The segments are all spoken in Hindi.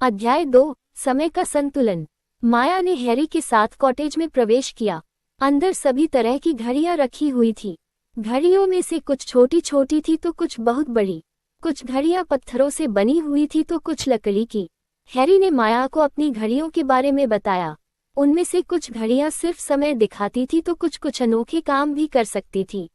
अध्याय 2 समय का संतुलन। माया ने हैरी के साथ कॉटेज में प्रवेश किया। अंदर सभी तरह की घड़ियां रखी हुई थी। घड़ियों में से कुछ छोटी छोटी थी तो कुछ बहुत बड़ी। कुछ घड़ियां पत्थरों से बनी हुई थी तो कुछ लकड़ी की। हैरी ने माया को अपनी घड़ियों के बारे में बताया। उनमें से कुछ घड़ियां सिर्फ समय दिखाती थी तो कुछ अनोखे काम भी कर सकती थी।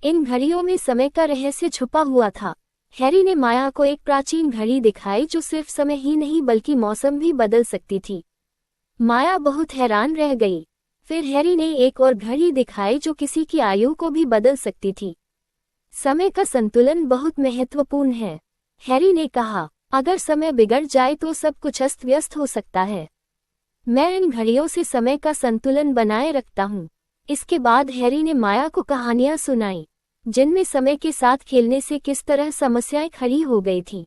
इन घड़ियों में समय का रहस्य छुपा हुआ था। हैरी ने माया को एक प्राचीन घड़ी दिखाई जो सिर्फ समय ही नहीं बल्कि मौसम भी बदल सकती थी। माया बहुत हैरान रह गई। फिर हैरी ने एक और घड़ी दिखाई जो किसी की आयु को भी बदल सकती थी। समय का संतुलन बहुत महत्वपूर्ण है, हैरी ने कहा। अगर समय बिगड़ जाए तो सब कुछ अस्त व्यस्त हो सकता है। मैं इन घड़ियों से समय का संतुलन बनाए रखता हूँ। इसके बाद हैरी ने माया को कहानियां सुनाई जिनमें समय के साथ खेलने से किस तरह समस्याएं खड़ी हो गई थी।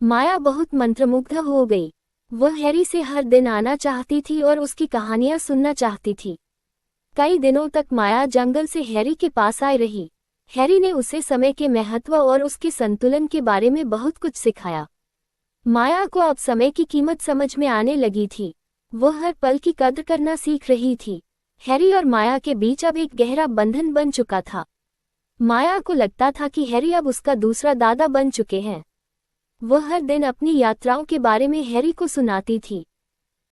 माया बहुत मंत्रमुग्ध हो गई। वह हैरी से हर दिन आना चाहती थी और उसकी कहानियां सुनना चाहती थी। कई दिनों तक माया जंगल से हैरी के पास आई रही। हैरी ने उसे समय के महत्व और उसके संतुलन के बारे में बहुत कुछ सिखाया। माया को अब समय की कीमत समझ में आने लगी थी। वह हर पल की कद्र करना सीख रही थी। हैरी और माया के बीच अब एक गहरा बंधन बन चुका था। माया को लगता था कि हैरी अब उसका दूसरा दादा बन चुके हैं। वह हर दिन अपनी यात्राओं के बारे में हैरी को सुनाती थी।